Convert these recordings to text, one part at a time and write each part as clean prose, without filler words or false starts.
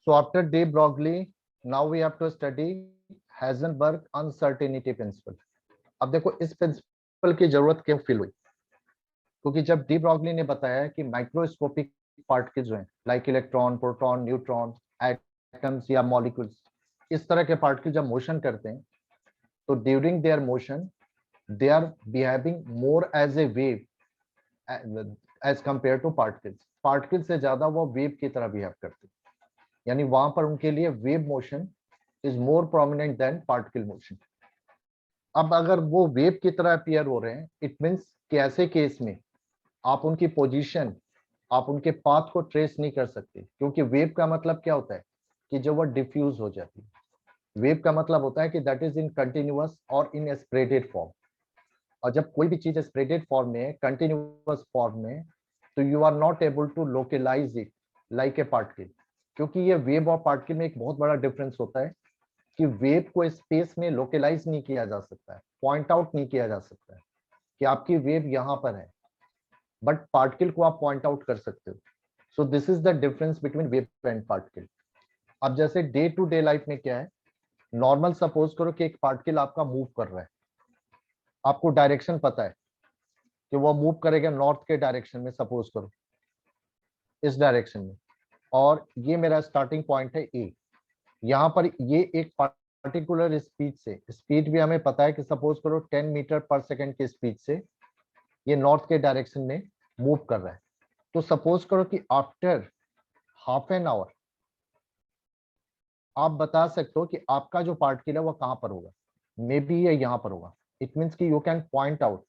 So after de Broglie, now we have to study Heisenberg uncertainty principle. अब देखो इस principal की जरूरत क्यों फील हुई, क्योंकि जब डी ब्रॉगली ने बताया कि माइक्रोस्कोपिक पार्टिकल्स जो हैं like electron, proton, neutron, atoms या मॉलिक्यूल्स, इस तरह के पार्टिकल जब मोशन करते हैं तो during their motion they are behaving more as a wave as compared to particles. Particle से ज्यादा वो वेव की तरह बिहेव करते हैं, यानी वहां पर उनके लिए wave motion is more prominent than particle motion. अब अगर वो वेव की तरह अपीयर हो रहे हैं, इट मीन्स कि ऐसे केस में आप उनकी पोजीशन, आप उनके पाथ को ट्रेस नहीं कर सकते, क्योंकि वेव का मतलब क्या होता है कि जब वो डिफ्यूज हो जाती है। वेव का मतलब होता है कि दैट इज इन कंटिन्यूअस और इन स्प्रेडेड फॉर्म, और जब कोई भी चीज स्प्रेडेड फॉर्म में, कंटिन्यूअस फॉर्म में, तो you are not able to localize it like a particle. क्योंकि ये वेव और पार्टिकल में एक बहुत बड़ा डिफरेंस होता है कि वेव को स्पेस में लोकलाइज नहीं किया जा सकता है, पॉइंट आउट नहीं किया जा सकता है कि आपकी वेव यहाँ पर है, बट पार्टिकल को आप पॉइंट आउट कर सकते हो। So this is the difference between wave and particle. अब जैसे डे टू डे लाइफ में क्या है, नॉर्मल सपोज करो कि एक पार्टिकल आपका मूव कर रहा है, आपको डायरेक्शन पता है कि वो मूव करेगा नॉर्थ के डायरेक्शन में, सपोज करो इस डायरेक्शन में, और ये मेरा स्टार्टिंग पॉइंट है ए। यहाँ पर ये एक पार्टिकुलर स्पीड से, स्पीड भी हमें पता है कि सपोज करो 10 मीटर पर सेकंड की स्पीड से ये नॉर्थ के डायरेक्शन में मूव कर रहा है। तो सपोज करो कि आफ्टर हाफ एन आवर आप बता सकते हो कि आपका जो पार्टिकल है वो कहां पर होगा, मे बी ये यहां पर होगा। इट मीन्स कि you can point out,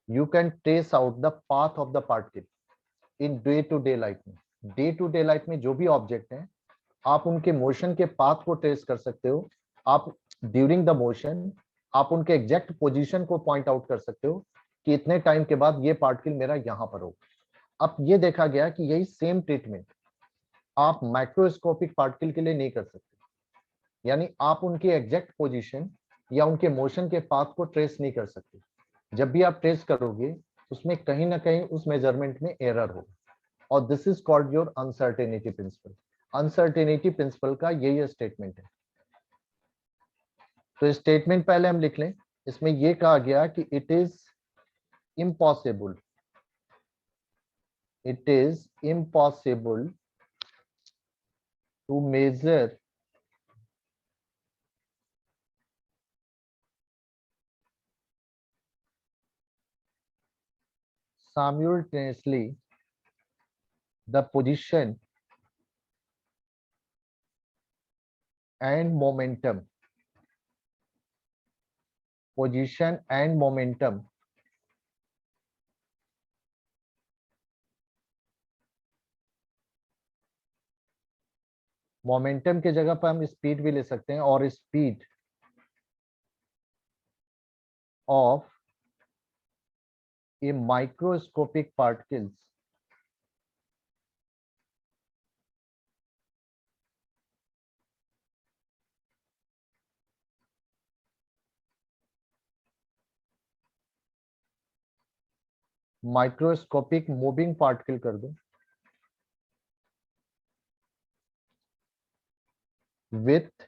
you can trace out the path of the particle in day to day life में। डे टू डे लाइफ में जो भी ऑब्जेक्ट हैं, आप उनके मोशन के पाथ को ट्रेस कर सकते हो। आप ड्यूरिंग द मोशन आप उनके एग्जैक्ट पोजीशन को पॉइंट आउट कर सकते हो कि इतने टाइम के बाद ये पार्टिकल मेरा यहाँ पर होगा। अब ये देखा गया कि यही सेम ट्रीटमेंट आप माइक्रोस्कोपिक पार्टिकल के लिए नहीं कर सकते, यानी आप उनकी एग्जैक्ट पोजीशन या उनके मोशन के पाथ को ट्रेस नहीं कर सकते। जब भी आप ट्रेस करोगे उसमें कहीं ना कहीं उस मेजरमेंट में एरर होगा, और this is called your uncertainty principle. Uncertainty principle का यही स्टेटमेंट है। तो स्टेटमेंट पहले हम लिख लें। इसमें यह कहा गया कि impossible it is impossible to measure simultaneously the position and momentum, position and momentum momentum की जगह पर हम स्पीड भी ले सकते हैं, और speed of A microscopic particles microscopic moving particle कर दो विथ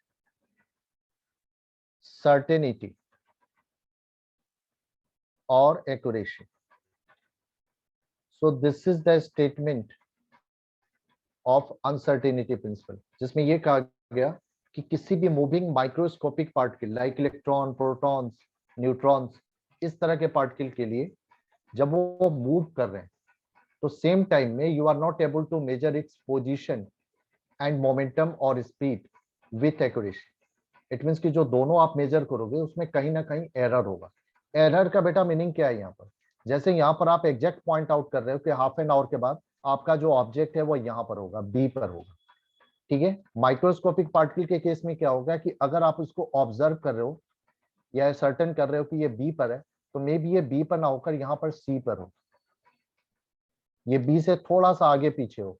सर्टेनिटी और accuracy. So this is the statement of uncertainty principle, जिसमें यह कहा गया कि किसी भी moving microscopic particle like electron, protons, neutrons, इस तरह के पार्टिकल के लिए जब वो मूव कर रहे हैं तो सेम टाइम में you are not able to measure its position and momentum और speed with accuracy. It means कि जो दोनों आप मेजर करोगे उसमें कहीं ना कहीं एरर होगा। एरर का बेटा मीनिंग क्या है यहाँ पर, जैसे यहाँ पर आप एग्जैक्ट पॉइंट आउट कर रहे हो कि हाफ एन आवर के बाद आपका जो ऑब्जेक्ट है वो यहाँ पर होगा, बी पर होगा। ठीक है, माइक्रोस्कोपिक पार्टिकल के केस में क्या होगा कि अगर आप उसको ऑब्जर्व कर रहे हो या सर्टन कर रहे हो कि ये बी पर है, तो मे बी ये बी पर ना होकर यहाँ पर सी पर हो, ये बी से थोड़ा सा आगे पीछे हो,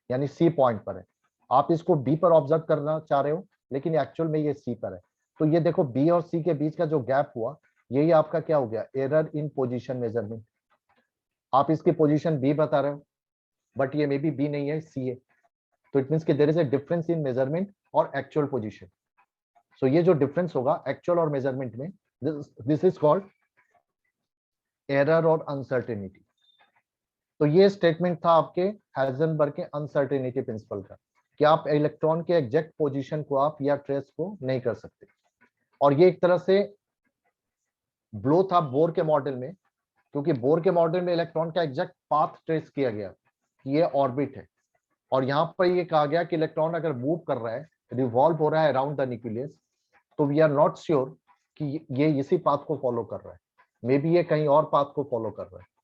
यानी सी पॉइंट पर है। आप इसको बी पर ऑब्जर्व करना चाह रहे हो लेकिन एक्चुअल में ये सी पर है। तो ये देखो बी और सी के बीच का जो गैप हुआ, यही आपका क्या हो गया, एरर इन पोजीशन मेजरमेंट। आप इसकी पोजीशन बी बता रहे हो बट ये मे बी बी नहीं है, सी है। तो इट मींस कि there is a difference in measurement और एक्चुअल पोजीशन। सो ये जो डिफरेंस होगा एक्चुअल और मेजरमेंट में, दिस इज कॉल्ड एरर और अनसर्टेनिटी। तो ये स्टेटमेंट था आपके हाइजेनबर्ग के अनसर्टेनिटी प्रिंसिपल का, कि आप इलेक्ट्रॉन के एग्जैक्ट पोजीशन को आप या ट्रेस को नहीं कर सकते। और ये एक तरह से ब्लो था बोर के मॉडल में, क्योंकि बोर के मॉडल में इलेक्ट्रॉन का एग्जैक्ट पाथ ट्रेस किया गया कि ये ऑर्बिट है, और यहाँ पर ये कहा गया कि इलेक्ट्रॉन अगर मूव कर रहा है, रिवॉल्व हो रहा है अराउंड द न्यूक्लियस, तो वी आर नॉट श्योर कि ये इसी पाथ को फॉलो कर रहा है, मे बी ये कहीं और पाथ को फॉलो कर रहा है।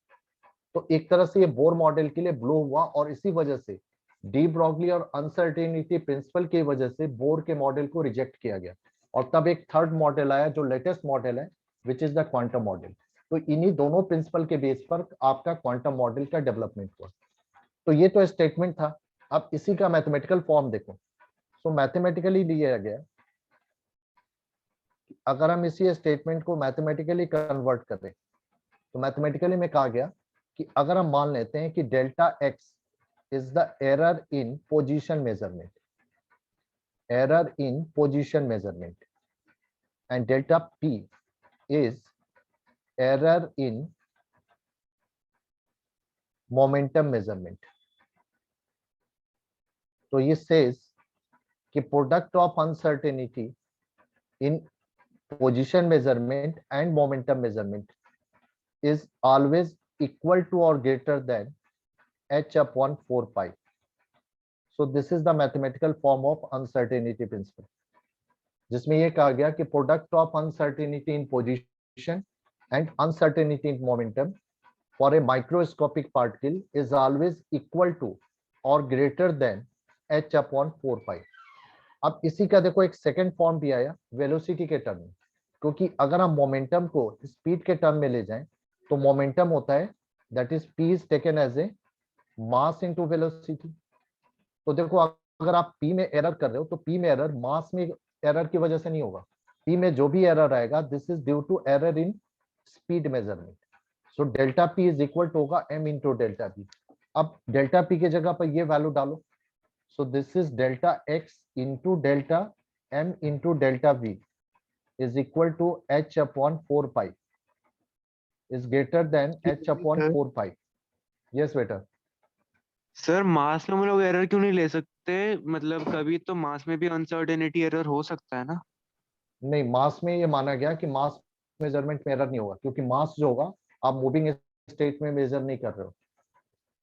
तो एक तरह से ये बोर मॉडल के लिए ब्लो हुआ, और इसी वजह से डी ब्रॉगली और अनसर्टेनिटी प्रिंसिपल की वजह से बोर के मॉडल को रिजेक्ट किया गया, और तब एक थर्ड मॉडल आया जो लेटेस्ट मॉडल है, which is the quantum model. तो इन्हीं दोनों प्रिंसिपल के बेस पर आपका क्वांटम मॉडल का डेवलपमेंट हुआ। तो ये तो स्टेटमेंट था। अब इसी का मैथमेटिकल फॉर्म देखो। सो मैथमेटिकली दिया गया, अगर हम इसी स्टेटमेंट को मैथमेटिकली कन्वर्ट करें, तो मैथमेटिकली में कहा गया कि अगर हम मान लेते हैं कि delta x is the error in position measurement, error in position measurement, and delta P is error in momentum measurement, तो ये सेज कि product of uncertainty in position measurement and momentum measurement is always equal to or greater than h upon 4 pi. So this is the mathematical form of uncertainty principle, जिसमें ये कहा गया कि product of uncertainty in position and uncertainty in momentum for a microscopic particle is always equal to or greater than h upon 4 pi. अब इसी का देखो एक सेकेंड फॉर्म भी आया वेलोसिटी के टर्म में, क्योंकि अगर हम मोमेंटम को स्पीड के टर्म में ले जाएं, तो मोमेंटम होता है that is P is taken as a mass into velocity. तो देखो अगर आप पी में एरर कर रहे हो, तो पी में एरर मास में एरर की वजह से नहीं होगा, पी में जो भी एरर आएगा this is due to error in speed measurement. So delta P is equal to होगा एम इंटू डेल्टा पी। अब डेल्टा पी की जगह पर ये वैल्यू डालो, so this is delta x into delta m into delta v is equal to h upon 4 pi is greater than h upon 4 pi. Yes beta. Sir मास में हम लोग error क्यों नहीं ले सकते? मतलब कभी तो मास में भी अनसर्टेनिटी एरर हो सकता है ना? नहीं, मास में ये माना गया कि मास मेजरमेंट में एरर नहीं होगा, क्योंकि मास जो होगा आप मूविंग स्टेट में मेजर नहीं कर रहे हो,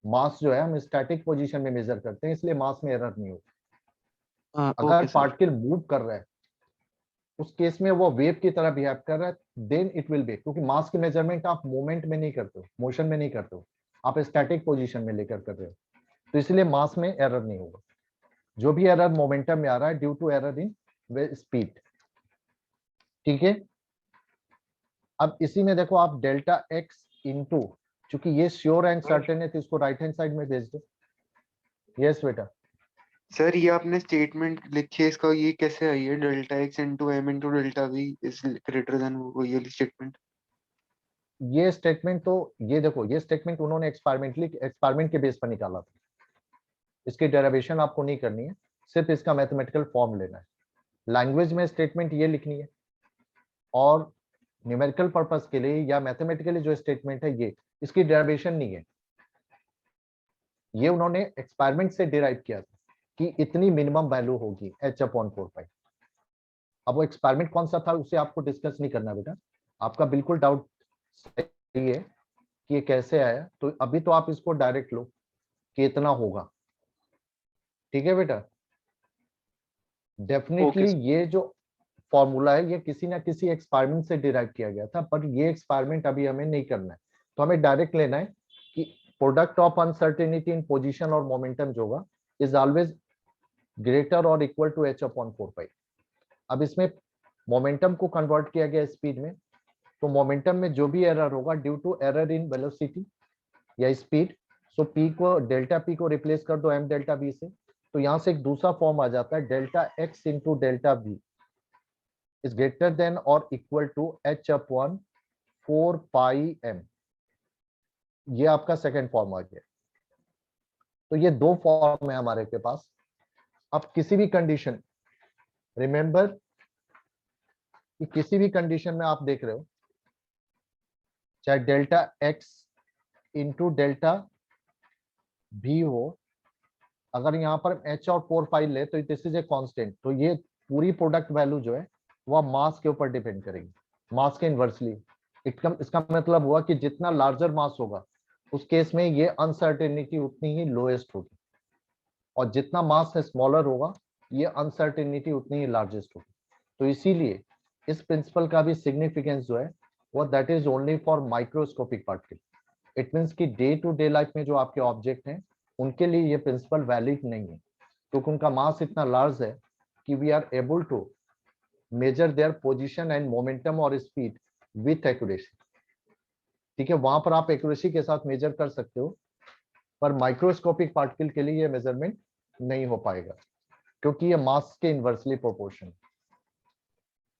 मास जो है हम स्टैटिक पोजीशन में मेजर करते हैं, इसलिए मास में एरर नहीं होगा। अगर ओके सर। पार्टिकल मूव कर रहा है उस केस में वो वेव की तरह बिहेव कर रहा है, देन इट विल बी, क्योंकि मास की मेजरमेंट आप मूवमेंट में नहीं करते हो, मोशन में नहीं करते हो, आप स्टैटिक पोजीशन में लेकर कर रहे हो, तो इसलिए मास में एरर नहीं होगा। जो भी एरर मोमेंटम में आ रहा है due to error in speed. ठीक है, अब इसी में देखो आप डेल्टा एक्स इंटू, चूंकि ये श्योर एंड सर्टेन है तो इसको राइट हैंड साइड में भेज दो। यस बेटा। सर ये आपने स्टेटमेंट लिखी है, इसका ये कैसे आई है? Delta X into M into delta V is greater than, वो ये स्टेटमेंट? ये स्टेटमेंट तो ये देखो, ये स्टेटमेंट उन्होंने एक्सपेरिमेंट के बेस पर निकाला था, इसकी डेरिवेशन आपको नहीं करनी है, सिर्फ इसका मैथमेटिकल फॉर्म लेना है। लैंग्वेज में स्टेटमेंट ये लिखनी है, और न्यूमेरिकल पर्पस के लिए या मैथमेटिकली जो स्टेटमेंट है ये, इसकी डेरिवेशन नहीं है, ये उन्होंने एक्सपेरिमेंट से डिराइव किया था कि इतनी मिनिमम वैल्यू होगी h अपॉन 4 पाई। अब वो एक्सपेरिमेंट कौन सा था उसे आपको डिस्कस नहीं करना बेटा, आपका बिल्कुल डाउट सही है कि ये कैसे आया, तो अभी तो आप इसको डायरेक्ट लो कि इतना होगा। ठीक है बेटा, डेफिनेटली ये जो फॉर्मूला है ये किसी ना किसी एक्सपेरिमेंट से डिराइव किया गया था, पर ये एक्सपेरिमेंट अभी हमें नहीं करना है, तो हमें डायरेक्ट लेना है कि product of uncertainty in position और मोमेंटम जो होगा इज ऑलवेज ग्रेटर और इक्वल टू h अपॉन 4 पाई। अब इसमें मोमेंटम को कन्वर्ट किया गया स्पीड में, तो मोमेंटम में जो भी एरर होगा due to error in velocity या स्पीड, सो पी को डेल्टा पी को रिप्लेस कर दो एम डेल्टा बी से, तो यहां से एक दूसरा फॉर्म आ जाता है delta X into delta B is greater than or equal to h upon 4 pi m। ये आपका सेकेंड फॉर्म आ गया। तो ये दो फॉर्म है हमारे के पास, अब किसी भी कंडीशन, रिमेंबर कि किसी भी कंडीशन में आप देख रहे हो, चाहे डेल्टा एक्स इंटू डेल्टा भी हो, अगर यहाँ पर एच और 4 फाइल ले तो दिस इज ए कांस्टेंट, तो ये पूरी प्रोडक्ट वैल्यू जो है वह मास के ऊपर डिपेंड करेगी, मास के इनवर्सली। इसका मतलब हुआ कि जितना लार्जर मास होगा उस केस में ये अनसर्टेनिटी उतनी ही लोएस्ट होगी, और जितना मास स्मॉलर होगा ये अनसर्टेनिटी उतनी ही लार्जेस्ट होगी। तो इसीलिए इस प्रिंसिपल का भी सिग्निफिकेंस जो है वो that is only for microscopic particle. It means कि डे टू डे लाइफ में जो आपके ऑब्जेक्ट हैं उनके लिए ये प्रिंसिपल वैलिड नहीं है, क्योंकि उनका मास इतना लार्ज है कि we are able to measure their position and momentum और स्पीड विथ एक्यूरेसी। ठीक है, वहां पर आप एक्यूरेसी के साथ मेजर कर सकते हो, पर माइक्रोस्कोपिक पार्टिकल के लिए ये मेजरमेंट नहीं हो पाएगा, क्योंकि ये मास के इनवर्सली प्रोपोर्शन।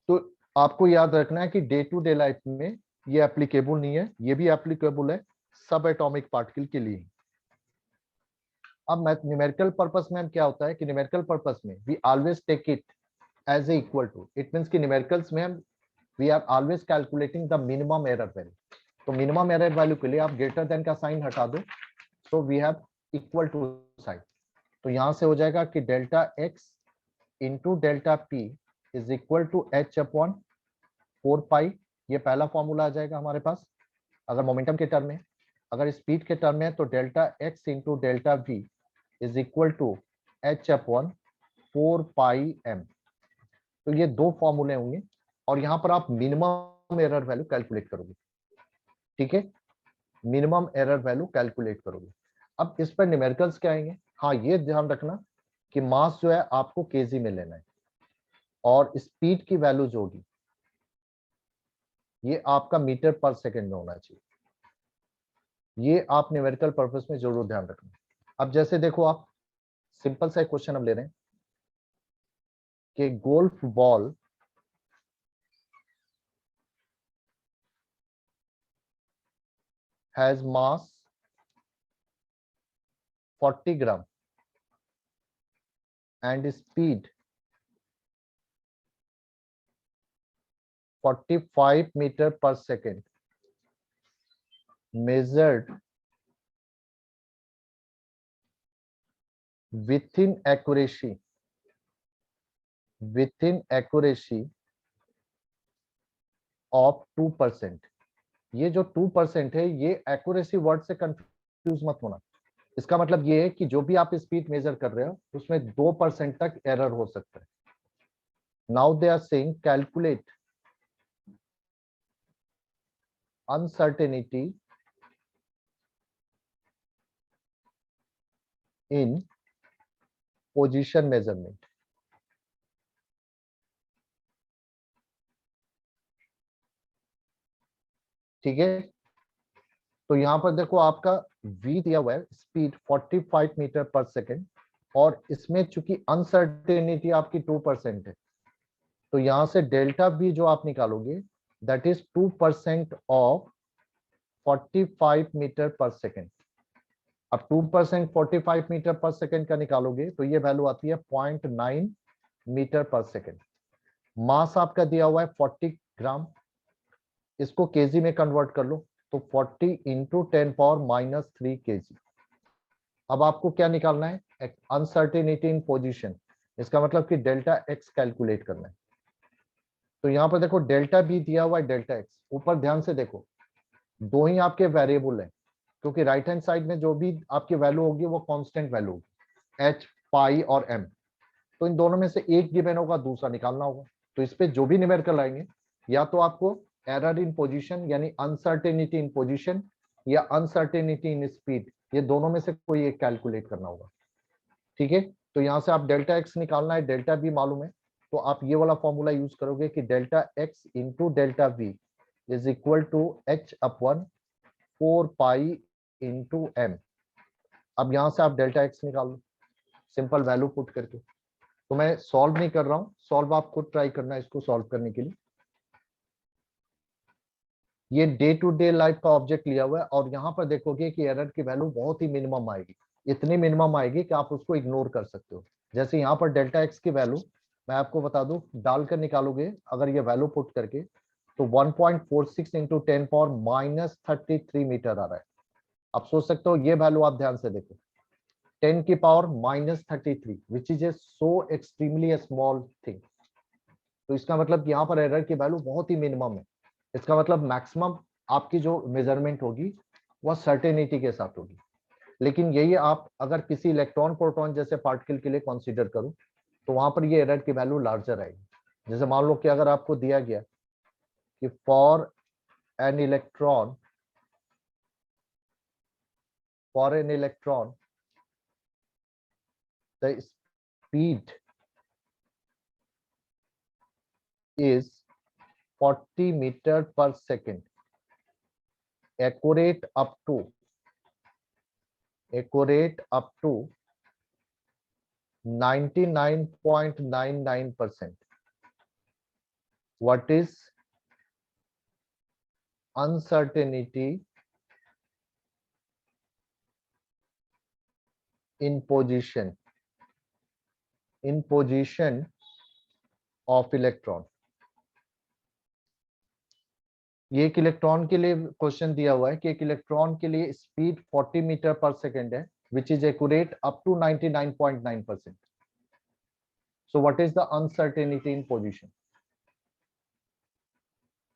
तो आपको याद रखना है कि डे टू डे लाइफ में ये एप्लीकेबल नहीं है, ये भी एप्लीकेबल है सब एटॉमिक पार्टिकल के लिए। अब न्यूमेरिकल पर्पस में हम क्या होता है कि न्यूमेरिकल पर्पस में we always take it as a equal to, it means कि न्यूमेरिकल्स में हम we are always calculating the minimum error value. तो मिनिमम एरर वैल्यू के लिए आप ग्रेटर देन का साइन हटा दो, तो we have equal to sign. तो यहां से हो जाएगा कि delta X into delta P is equal to H upon 4 pi, ये पहला फॉर्मूला आ जाएगा हमारे पास अगर मोमेंटम के टर्म में। अगर स्पीड के टर्म में तो delta X into delta V is equal to H upon 4 pi m। तो ये दो फॉर्मूले होंगे और यहाँ पर आप मिनिमम एरर वैल्यू कैलकुलेट करोगे। ठीक है, मिनिमम एरर वैल्यू कैलकुलेट करोगे। अब इस पर न्यूमेरिकल्स क्या आएंगे, हाँ ये ध्यान रखना कि मास जो है आपको केजी में लेना है और स्पीड की वैल्यू जो होगी ये आपका मीटर पर सेकेंड में होना चाहिए। ये आप न्यूमेरिकल पर्पस में जरूर ध्यान रखना। अब जैसे देखो आप सिंपल सा क्वेश्चन हम ले रहे हैं कि golf ball has mass 40 gram and speed 45 meter per second measured within accuracy of 2%। ये जो 2% है ये एक्यूरेसी वर्ड से कंफ्यूज मत होना। इसका मतलब ये है कि जो भी आप स्पीड मेजर कर रहे हो उसमें 2% तक एरर हो सकता है। Now they are saying calculate uncertainty in position measurement। ठीक है, तो यहां पर देखो आपका v दिया हुआ है स्पीड 45 मीटर पर सेकेंड, और इसमें चूंकि अनसर्टेनिटी आपकी 2% है, तो यहां से डेल्टा v जो आप निकालोगे दैट इज 2% ऑफ 45 मीटर पर सेकेंड। अब 2% 45 मीटर पर सेकेंड का निकालोगे तो ये वैल्यू आती है 0.9 मीटर पर सेकेंड। मास आपका दिया हुआ है 40 ग्राम, इसको केजी में कन्वर्ट कर लो तो 40 इंटू 10⁻³ केजी। अब आपको क्या निकालना है, अनसर्टेनिटी इन पोजीशन, इसका मतलब कि डेल्टा एक्स कैलकुलेट करना है। तो यहाँ पर देखो डेल्टा बी दिया हुआ है डेल्टा एक्स, ऊपर ध्यान से देखो दो ही आपके वेरिएबल है, क्योंकि राइट हैंड साइड में जो भी आपकी वैल्यू होगी वो कांस्टेंट वैल्यू होगी एच पाई और एम। तो इन दोनों में से एक गिवन होगा, दूसरा निकालना होगा। तो इस पे जो भी न्यूमेरिकल आएंगे या तो आपको एरर इन पोजीशन यानी अनसर्टेनिटी इन पोजीशन या अनसर्टेनिटी इन स्पीड, ये दोनों में से कोई एक कैलकुलेट करना होगा। ठीक है, तो यहाँ से आप डेल्टा एक्स निकालना है, डेल्टा बी मालूम है, तो आप ये वाला फॉर्मूला यूज करोगे कि delta X into delta B is equal to H upon 4 pi into M. अब यहाँ से आप डेल्टा एक्स निकाल लो सिंपल वैल्यू पुट करके। तो मैं सॉल्व नहीं कर रहा हूँ, सॉल्व आप खुद ट्राई करना है इसको सॉल्व करने के लिए। ये डे टू डे लाइफ का ऑब्जेक्ट लिया हुआ है और यहाँ पर देखोगे कि एरर की वैल्यू बहुत ही मिनिमम आएगी, इतनी मिनिमम आएगी कि आप उसको इग्नोर कर सकते हो। जैसे यहाँ पर डेल्टा एक्स की वैल्यू मैं आपको बता दूं, डालकर निकालोगे अगर ये वैल्यू पुट करके, तो 1.46 इंटू 10⁻³ मीटर आ रहा है। आप सोच सकते हो, ये वैल्यू आप ध्यान से देखो, 10⁻³ which is a so extremely small thing. तो इसका मतलब यहाँ पर एरर की वैल्यू बहुत ही मिनिमम है। इसका मतलब मैक्सिमम आपकी जो मेजरमेंट होगी वह सर्टेनिटी के साथ होगी। लेकिन यही आप अगर किसी इलेक्ट्रॉन प्रोटॉन जैसे पार्टिकल के लिए कंसीडर करो, तो वहां पर ये एरर की वैल्यू लार्जर आएगी। जैसे मान लो कि अगर आपको दिया गया कि for an electron the speed is 40 meter per second, accurate up to 99.99%. What is uncertainty in position of electron? ये एक इलेक्ट्रॉन के लिए क्वेश्चन दिया हुआ है कि एक इलेक्ट्रॉन के लिए स्पीड 40 मीटर पर सेकेंड है, which is accurate up to 99.9%. So what is the uncertainty in position?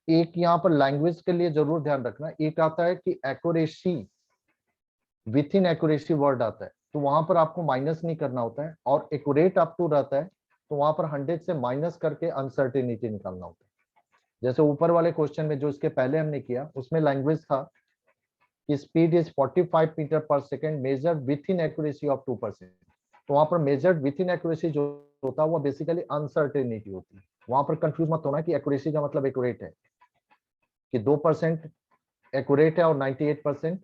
एक यहाँ पर लैंग्वेज के लिए जरूर ध्यान रखना, एक आता है कि accuracy, with in accuracy word आता है, तो वहां पर आपको माइनस नहीं करना होता है, और एक्यूरेट अप टू रहता है तो वहां पर 100 से माइनस करके अनसर्टेनिटी निकालना होता है। जैसे ऊपर वाले क्वेश्चन में जो इसके पहले हमने किया, उसमें लैंग्वेज था कि स्पीड इज 45 मीटर पर second measured with in accuracy of 2%। तो वहां पर मेजर्ड विथ इन एक्यूरेसी जो होता है वो बेसिकली अनसर्टेनिटी होती है। वहां पर कंफ्यूज मत होना कि एक्यूरेसी का मतलब एक्यूरेट है, कि 2% एक्यूरेट है और 98%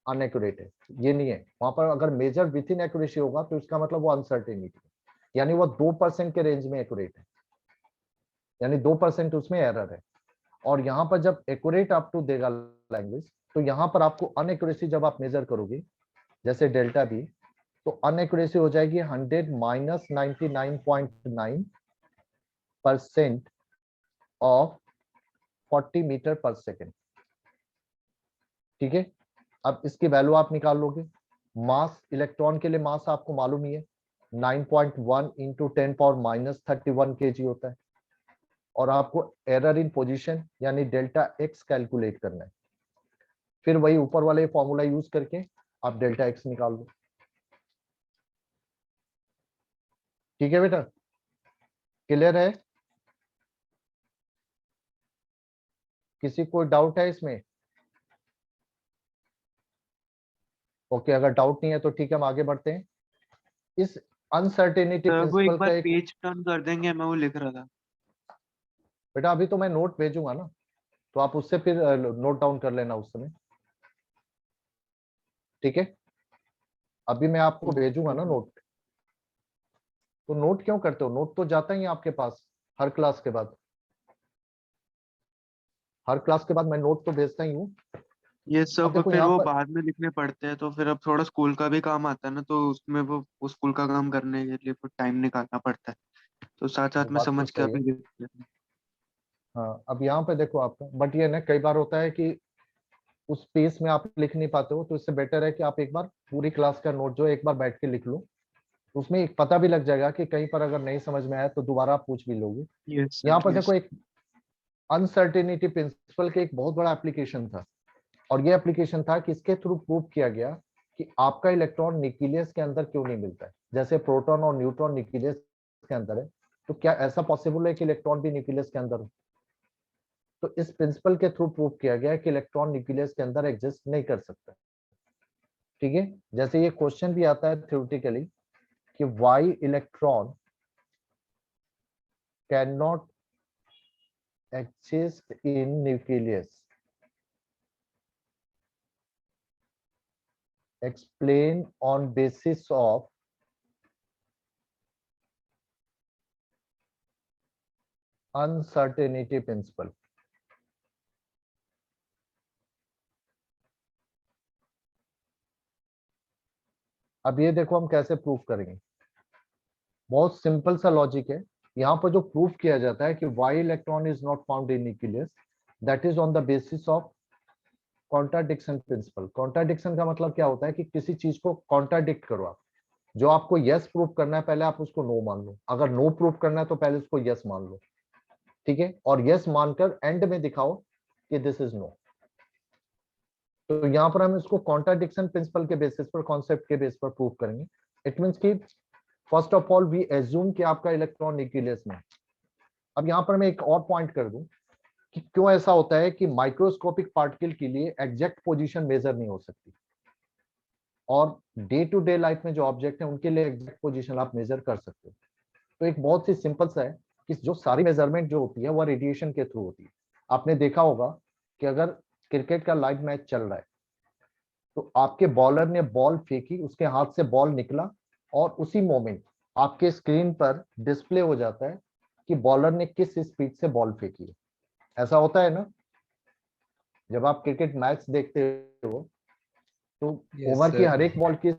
अनएक्यूरेट है, ये नहीं है। वहां पर अगर मेजर विथ इन एक्यूरेसी होगा तो इसका मतलब वो अनसर्टेनिटी है, यानी वो 2% के रेंज में एक्यूरेट है, यानी 2% उसमें एरर है। और यहाँ पर जब एक्यूरेट अप टू देगा लैंग्वेज, तो यहाँ पर आपको अनएक्यूरेसी जब आप मेजर करोगे जैसे डेल्टा बी, तो अनएक्यूरेसी हो जाएगी 100 माइनस 99.9% ऑफ 40 मीटर पर सेकेंड। ठीक है, अब इसकी वैल्यू आप निकाल लोगे। मास, इलेक्ट्रॉन के लिए मास आपको मालूम ही है, 9.1 इंटू 10⁻³ kg होता है, और आपको एरर इन पोजीशन यानी डेल्टा एक्स कैलकुलेट करना है। फिर वही ऊपर वाले फॉर्मूला यूज करके आप डेल्टा एक्स निकाल लो। ठीक है बेटा, क्लियर है? किसी को डाउट है इसमें? ओके, अगर डाउट नहीं है तो ठीक है, हम आगे बढ़ते हैं। इस अनसर्टेनिटी सर वो एक प्रिंसिपल बार का एक, पेज टर्न कर देंगे, मैं वो लिख रहा था। बेटा अभी तो मैं नोट भेजूंगा ना, तो आप उससे फिर नोट डाउन कर लेना उस समय। ठीक है, अभी मैं आपको भेजूंगा ना नोट। तो नोट क्यों करते हो? नोट तो जाता ही है आपके पास हर क्लास के बाद, हर क्लास के बाद मैं नोट तो भेजता ही हूँ। ये अब सब देखो फिर यहाँ वो पर, बाद में लिखने पड़ते हैं, तो फिर अब थोड़ा स्कूल का भी काम आता है ना, तो उसमें वो स्कूल का काम करने के लिए फिर टाइम निकालना पड़ता है, तो साथ वो साथ में बात तो समझ के सही अभी है। लिख लेते हैं। हाँ, अब यहाँ पे देखो आपका, बट ये ना कई बार होता है कि उस पेस में आप लिख नहीं पाते हो, तो इससे बेटर है कि आप एक बार पूरी क्लास का नोट जो है एक बार बैठ के लिख लो, तो उसमें एक पता भी लग जाएगा कि कहीं पर अगर नहीं समझ में आया तो दोबारा आप पूछ भी लोगे। यस यहाँ सर, पर देखो यस। एक अनसर्टेनिटी प्रिंसिपल के एक बहुत बड़ा एप्लीकेशन था, और ये एप्लीकेशन था कि इसके थ्रू प्रूव किया गया कि आपका इलेक्ट्रॉन न्यूक्लियस के अंदर क्यों नहीं मिलता है। जैसे प्रोटॉन और न्यूट्रॉन न्यूक्लियस के अंदर है, तो क्या ऐसा पॉसिबल है कि इलेक्ट्रॉन भी न्यूक्लियस के अंदर हो? तो इस प्रिंसिपल के थ्रू प्रूव किया गया कि इलेक्ट्रॉन न्यूक्लियस के अंदर एग्जिस्ट नहीं कर सकता। ठीक है, जैसे ये क्वेश्चन भी आता है थ्योरेटिकली कि why electron can not exist in nucleus, explain on basis of uncertainty principle। अब ये देखो हम कैसे प्रूफ करेंगे। बहुत सिंपल सा लॉजिक है। यहाँ पर जो प्रूफ किया जाता है कि why electron is not found in nucleus, that is on the basis of contradiction principle. Contradiction का मतलब क्या होता है कि किसी चीज को कॉन्ट्राडिक्ट करो आप। जो आपको यस प्रूफ करना है पहले आप उसको नो मान लो, अगर नो प्रूफ करना है तो पहले उसको यस मान लो, ठीक है, और यस मानकर एंड में दिखाओ कि दिस इज नो। तो यहाँ पर हम इसको कॉन्ट्राडिक्शन प्रिंसिपल के बेसिस पर, कॉन्सेप्ट के बेस पर प्रूव करेंगे। इट मींस कि first of all we assume कि आपका इलेक्ट्रॉन न्यूक्लियस में। अब यहाँ पर मैं एक और पॉइंट कर दूं कि क्यों ऐसा होता है कि माइक्रोस्कोपिक पार्टिकल के लिए एग्जैक्ट पोजीशन मेजर नहीं हो सकती, और डे टू डे लाइफ में जो ऑब्जेक्ट है उनके लिए एग्जैक्ट पोजीशन आप मेजर कर सकते हो। तो एक बहुत ही सिंपल सा है कि जो सारी मेजरमेंट जो होती है वो रेडिएशन के थ्रू होती है। आपने देखा होगा कि अगर क्रिकेट का लाइव मैच चल रहा है तो आपके बॉलर ने बॉल फेंकी, उसके हाथ से बॉल निकला, और उसी मोमेंट आपके स्क्रीन पर डिस्प्ले हो जाता है कि बॉलर ने किस स्पीड से बॉल फेंकी है। ऐसा होता है ना, जब आप क्रिकेट मैच देखते हो तो यस ओवर की सर। हर एक बॉल की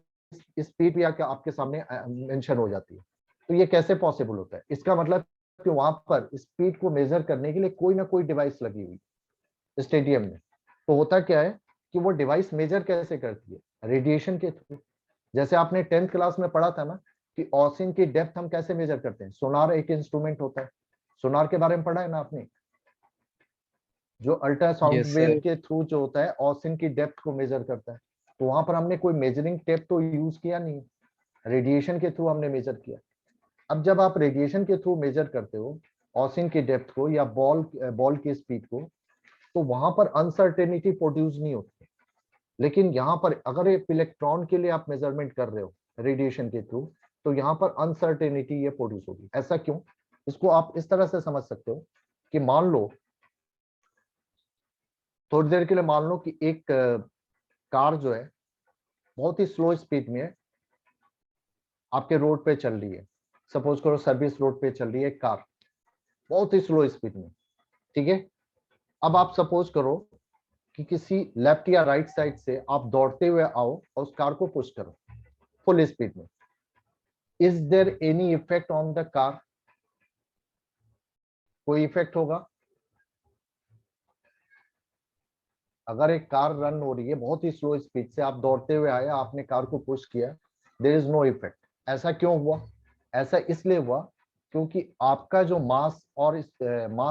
स्पीड या आपके सामने मेंशन हो जाती है। तो ये कैसे पॉसिबल होता है? इसका मतलब कि वहां पर स्पीड को मेजर करने के लिए कोई ना कोई डिवाइस लगी हुई स्टेडियम में। तो होता क्या है कि वो डिवाइस मेजर कैसे करती है? रेडिएशन के थ्रू। जैसे आपने 10th क्लास में पढ़ा था ना कि ओसिन की डेप्थ हम कैसे मेजर करते हैं। सोनार एक इंस्ट्रूमेंट होता है, सोनार के बारे में पढ़ा है ना आपने, जो अल्ट्रासाउंड यस वेव सर। के थ्रू जो होता है ओसिन की डेप्थ को मेजर करता है। तो वहां पर हमने कोई मेजरिंग टेप तो यूज किया नहीं, रेडिएशन के थ्रू हमने मेजर किया। अब जब आप रेडिएशन के थ्रू मेजर करते हो ओसिन की डेप्थ को या बॉल की स्पीड को, तो वहां पर अनसर्टेनिटी प्रोड्यूस नहीं होती। लेकिन यहाँ पर अगर एक इलेक्ट्रॉन के लिए आप मेजरमेंट कर रहे हो रेडिएशन के थ्रू, तो यहाँ पर अनसर्टेनिटी ये प्रोड्यूस होगी। ऐसा क्यों? इसको आप इस तरह से समझ सकते हो कि मान लो, थोड़ी देर के लिए मान लो कि एक कार जो है बहुत ही स्लो स्पीड में है, आपके रोड पे चल रही है। सपोज करो सर्विस रोड पे चल रही है एक कार बहुत ही स्लो स्पीड में, ठीक है। अब आप सपोज करो कि किसी लेफ्ट या राइट साइड से आप दौड़ते हुए आओ और उस कार को पुश करो फुल स्पीड में। Is there any effect on the car? कोई इफेक्ट होगा? अगर एक कार रन हो रही है बहुत ही स्लो स्पीड से, आप दौड़ते हुए आए, आपने कार को पुश किया, देयर इज नो इफेक्ट। ऐसा क्यों हुआ? ऐसा इसलिए हुआ क्योंकि आपका जो मास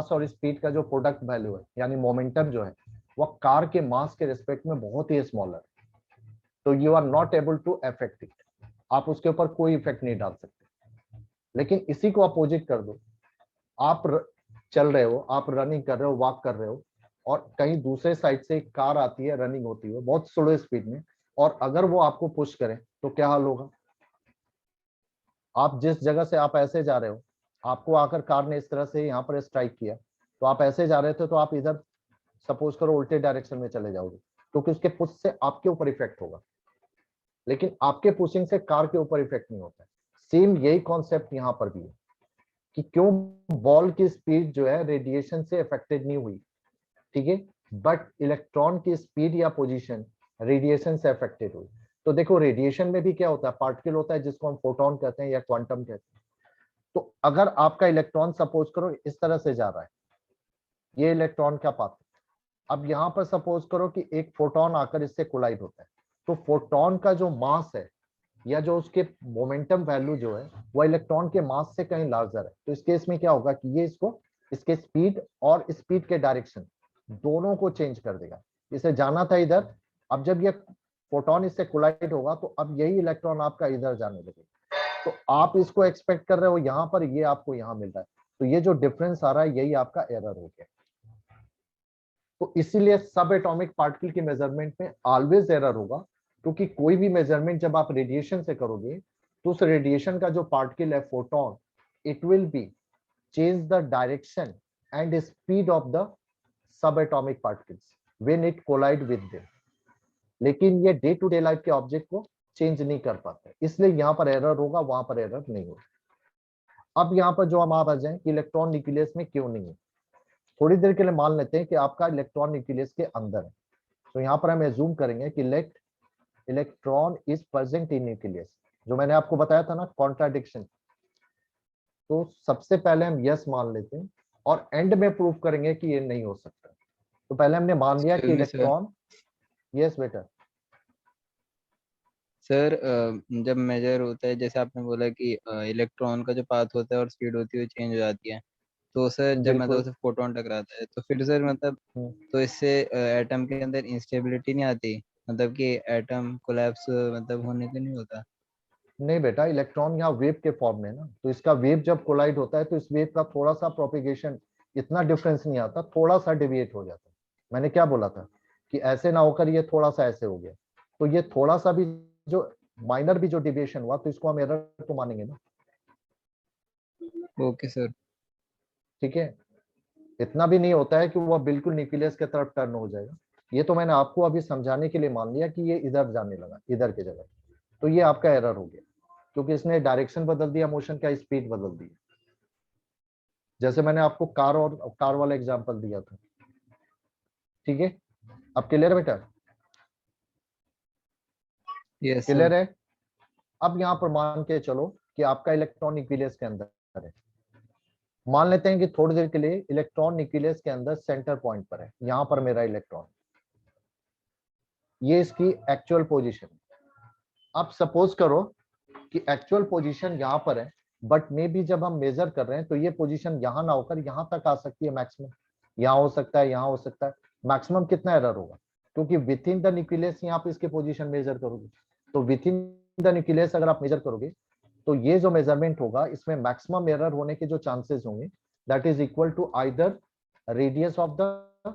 और स्पीड का जो प्रोडक्ट वैल्यू है यानी मोमेंटम जो है वह कार के मास के रिस्पेक्ट में बहुत ही स्मॉलर है। तो you are not able to affect it, आप उसके ऊपर कोई इफेक्ट नहीं डाल सकते। लेकिन इसी को अपोजिट कर दो, आप चल रहे हो, आप रनिंग कर रहे हो, वॉक कर रहे हो, और कहीं दूसरे साइड से एक कार आती है रनिंग होती है बहुत स्लो स्पीड में, और अगर वो आपको पुश करे तो क्या हाल होगा? आप जिस जगह से आप ऐसे जा रहे हो, आपको आकर कार ने इस तरह से यहाँ पर स्ट्राइक किया, तो आप ऐसे जा रहे थे तो आप इधर सपोज करो उल्टे डायरेक्शन में चले जाओगे, क्योंकि उसके पुश से आपके ऊपर इफेक्ट होगा। लेकिन आपके पुशिंग से कार के ऊपर इफेक्ट नहीं होता है। सेम यही कॉन्सेप्ट यहाँ पर भी है कि क्यों बॉल की स्पीड जो है रेडिएशन से अफेक्टेड नहीं हुई, ठीक है, बट इलेक्ट्रॉन की स्पीड या पोजीशन रेडिएशन से अफेक्टेड हुई। तो देखो रेडिएशन में भी क्या होता है, पार्टिकल होता है जिसको हम फोटोन कहते हैं या क्वांटम कहते हैं। तो अगर आपका इलेक्ट्रॉन सपोज करो इस तरह से जा रहा है, ये इलेक्ट्रॉन का पाथ, अब यहाँ पर सपोज करो कि एक फोटोन आकर इससे कोलाइड होता है, तो फोटोन का जो मास है या जो उसके मोमेंटम वैल्यू जो है वो इलेक्ट्रॉन के मास से कहीं लार्जर है। तो इस केस में क्या होगा कि ये इसको, इसके स्पीड और स्पीड के डायरेक्शन दोनों को चेंज कर देगा। इसे जाना था इधर, अब जब ये फोटोन इससे कोलाइड होगा तो अब यही इलेक्ट्रॉन आपका इधर जाने लगेगा। तो आप इसको एक्सपेक्ट कर रहे हो यहाँ पर, ये आपको यहाँ मिल रहा है, तो ये जो डिफरेंस आ रहा है यही आपका एरर हो गया। तो इसीलिए सब एटॉमिक पार्टिकल की मेजरमेंट में ऑलवेज एरर होगा, क्योंकि कोई भी मेजरमेंट जब आप रेडिएशन से करोगे तो उस रेडिएशन का जो पार्टिकल है photon, it will be change the direction and speed of the sub atomic particles when it collide with them. लेकिन ये डे टू डे लाइफ के ऑब्जेक्ट को चेंज नहीं कर पाते, इसलिए यहाँ पर एरर होगा, वहां पर एरर नहीं होगा। अब यहाँ पर जो हम आ जाए कि इलेक्ट्रॉन न्यूक्लियस में क्यों नहीं है, थोड़ी देर के लिए मान लेते हैं कि आपका इलेक्ट्रॉन न्यूक्लियस के अंदर है। तो यहाँ पर हम एज्यूम करेंगे कि let electron is present in nucleus, जो मैंने आपको बताया था ना कॉन्ट्राडिक्शन, तो सबसे पहले हम यस मान लेते हैं और एंड में प्रूव करेंगे कि ये नहीं हो सकता। तो पहले हमने मान लिया कि Excuse me, sir. Electron, yes बेटा, सर जब मेजर होता है, जैसे आपने बोला कि इलेक्ट्रॉन का जो पाथ होता है और स्पीड होती है वो चेंज हो जाती है, तो सर जब मतलब बिल्कुल। उसे फोटोन टकराता है तो फिर सर मतलब हम्म, तो इससे एटम के अंदर इंस्टेबिलिटी नहीं आती, मतलब कि एटम कोलैप्स मतलब होने से नहीं होता? नहीं बेटा, इलेक्ट्रॉन यहाँ वेव के फॉर्म में है ना, तो इसका वेव जब कोलाइड होता है तो इस वेव का थोड़ा सा प्रोपिगेशन, इतना डिफरेंस नहीं आता, थोड़ा सा डिविएट हो जाता है। मैंने क्या बोला था कि ऐसे ना होकर ये थोड़ा सा ऐसे हो गया, तो ये थोड़ा सा भी जो माइनर भी जो डिविएशन हुआ तो इसको हम एरर तो मानेंगे ना। Okay sir. ठीक है, इतना भी नहीं होता है कि वह बिल्कुल न्यूक्लियस के तरफ टर्न हो जाएगा। ये तो मैंने आपको अभी समझाने के लिए मान लिया कि ये इधर जाने लगा, इधर की जगह, तो ये आपका एरर हो गया, क्योंकि इसने डायरेक्शन बदल दिया, मोशन का स्पीड बदल दिया। जैसे मैंने आपको कार वाला एग्जांपल दिया था। ठीक है, अब क्लियर बेटा? Yes sir. क्लियर है? अब यहाँ पर मान के चलो कि आपका इलेक्ट्रॉन न्यूक्लियस के अंदर है। मान लेते हैं कि थोड़ी देर के लिए इलेक्ट्रॉन न्यूक्लियस के अंदर सेंटर पॉइंट पर है, यहाँ पर मेरा इलेक्ट्रॉन, ये इसकी एक्चुअल पोजीशन। अब सपोज करो कि एक्चुअल पोजीशन यहाँ पर है, बट मे बी जब हम मेजर कर रहे हैं तो ये पोजीशन यहाँ ना होकर यहाँ तक आ सकती है मैक्सिमम, यहाँ हो सकता है, यहाँ हो सकता है। मैक्सिमम कितना एरर होगा, क्योंकि विथ इन द न्यूक्लियस यहाँ पे इसके पोजीशन मेजर करोगे, तो विथ इन द न्यूक्लियस अगर आप मेजर करोगे तो ये जो मेजरमेंट होगा इसमें मैक्सिमम एरर होने के जो चांसेस होंगे that is equal to either radius of the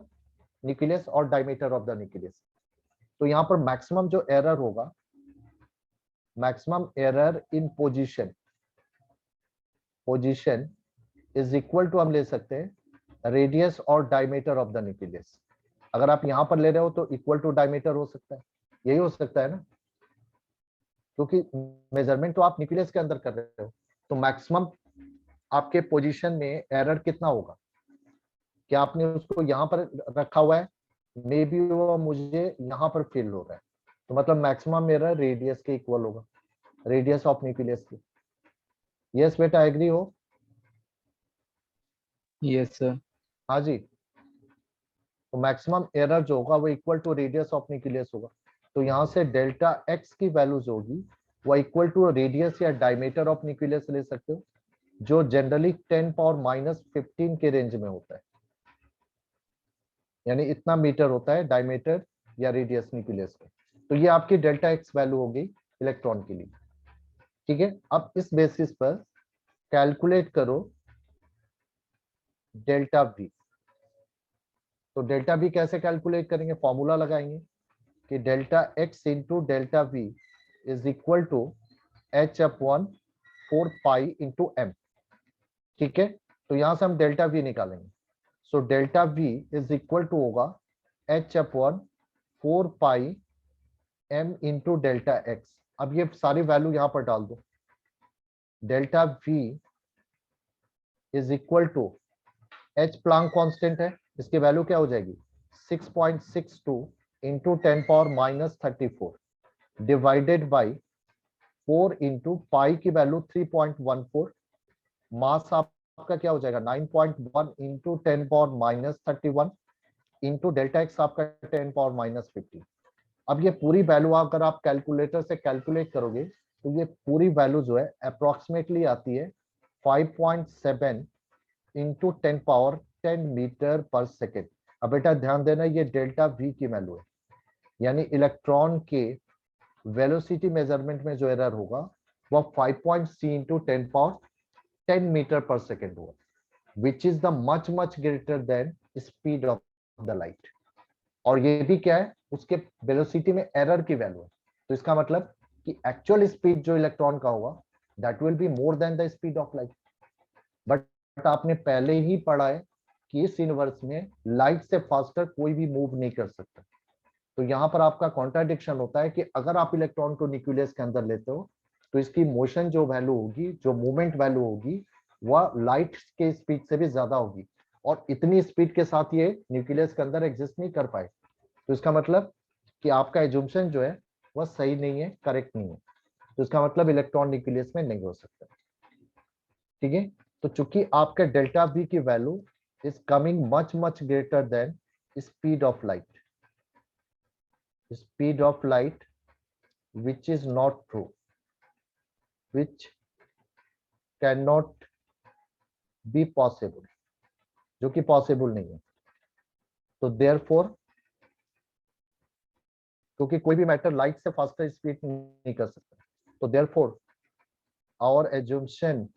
nucleus और डायमीटर ऑफ द न्यूक्लियस। तो यहाँ पर मैक्सिमम जो एरर होगा, maximum error in position is equal to हम ले सकते हैं रेडियस और डायमीटर ऑफ द न्यूक्लियस। अगर आप यहां पर ले रहे हो तो इक्वल टू डायमीटर हो सकता है, यही हो सकता है ना, क्योंकि मेजरमेंट तो आप न्यूक्लियस के अंदर कर रहे हो। तो मैक्सिमम आपके पोजीशन में एरर कितना होगा, क्या आपने उसको यहाँ पर रखा हुआ है, मे बी वो मुझे यहाँ पर फील हो रहा है, तो मतलब मैक्सिमम एरर रेडियस के इक्वल होगा, रेडियस ऑफ न्यूक्लियस की। यस बेटा, एग्री हो? Yes sir. हाँ जी, तो मैक्सिमम एरर जो होगा वो equal to radius of nucleus होगा। तो यहाँ से डेल्टा एक्स की वैल्यू जो होगी वो इक्वल टू रेडियस या डायमीटर ऑफ न्यूक्लियस ले सकते हो, जो जनरली 10⁻⁻15 के रेंज में होता है, यानी इतना मीटर होता है डायमीटर या रेडियस न्यूक्लियस का। तो ये आपकी डेल्टा एक्स वैल्यू होगी इलेक्ट्रॉन के लिए। ठीक है, अब इस बेसिस पर कैलकुलेट करो डेल्टा वी। तो डेल्टा वी कैसे कैलकुलेट करेंगे, फॉर्मूला लगाएंगे कि delta X into delta V is equal to h/4 pi into M. ठीक है, तो यहां से हम डेल्टा वी निकालेंगे। सो delta V is equal to होगा h/4 pi M into delta X. अब ये सारी वैल्यू यहां पर डाल दो। Delta V is equal to H Planck constant है, इसकी वैल्यू क्या हो जाएगी 6.62 into 10⁻⁻34 divided by 4 into pi की वैल्यू 3.14, मास आपका क्या हो जाएगा 9.1 इंटू 10⁻⁻31 इंटू डेल्टा एक्स आपका 10⁻⁻15। अब ये पूरी वैल्यू अगर आप कैलकुलेटर से कैलकुलेट करोगे तो ये पूरी वैल्यू जो है अप्रोक्सीमेटली आती है 5.7 इंटू 10⁻10 मीटर पर सेकेंड। अब बेटा ध्यान देना, ये डेल्टा वी की वैल्यू है, यानी इलेक्ट्रॉन के वेलोसिटी मेजरमेंट में जो एरर होगा वह 5.c इंटू 10⁻10 मीटर पर सेकेंड होगा, which is the much greater than speed of the light. और ये भी क्या है, उसके वेलोसिटी में एरर की वैल्यू है। तो इसका मतलब कि एक्चुअल स्पीड जो इलेक्ट्रॉन का होगा that will be more than the speed of light. But आपने पहले ही पढ़ा है कि इस यूनिवर्स में लाइट से फास्टर कोई भी मूव नहीं कर सकता। तो यहाँ पर आपका कॉन्ट्राडिक्शन होता है कि अगर आप इलेक्ट्रॉन को न्यूक्लियस के अंदर लेते हो तो इसकी मोशन जो वैल्यू होगी, जो मूवमेंट वैल्यू होगी, वह लाइट के स्पीड से भी ज्यादा होगी, और इतनी स्पीड के साथ ये न्यूक्लियस के अंदर एग्जिस्ट नहीं कर पाए। तो इसका मतलब कि आपका एजुम्पशन जो है वह सही नहीं है, करेक्ट नहीं है। तो इसका मतलब इलेक्ट्रॉन न्यूक्लियस में नहीं हो सकता। ठीक है, तो चूंकि आपके डेल्टा बी की value is coming much greater than speed of light, speed of light which is not true, which cannot be possible, जो कि पॉसिबल नहीं है। तो therefore, क्योंकि कोई भी मैटर लाइट से फास्टर स्पीड नहीं कर सकता, तो therefore our assumption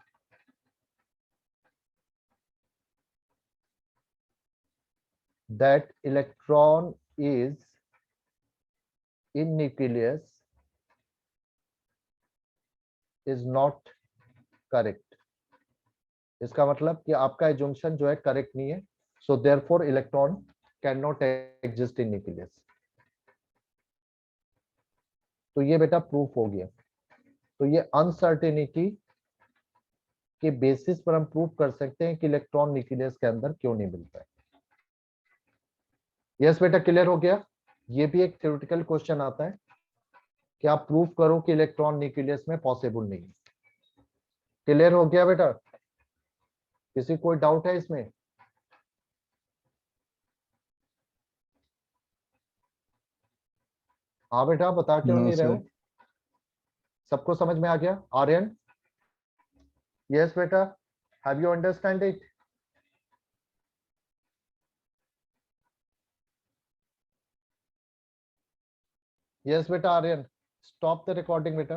that electron is in nucleus is not correct। इसका मतलब कि आपका एजम्पशन जो है करेक्ट नहीं है। So therefore electron can not exist in nucleus. तो ये बेटा प्रूफ हो गया। तो ये अनसर्टेनिटी के बेसिस पर हम प्रूव कर सकते हैं कि इलेक्ट्रॉन न्यूक्लियस के अंदर क्यों नहीं मिलता है। यस बेटा, क्लियर हो गया। ये भी एक थ्योरेटिकल क्वेश्चन आता है कि आप प्रूव करो कि इलेक्ट्रॉन न्यूक्लियस में पॉसिबल नहीं है। क्लियर हो गया बेटा? किसी कोई डाउट है इसमें? हाँ बेटा, बता क्यों नो नहीं रहे सर। हो? सबको समझ में आ गया? आर्यन? यस बेटा, have you understand it? Yes बेटा आर्यन, स्टॉप द रिकॉर्डिंग बेटा।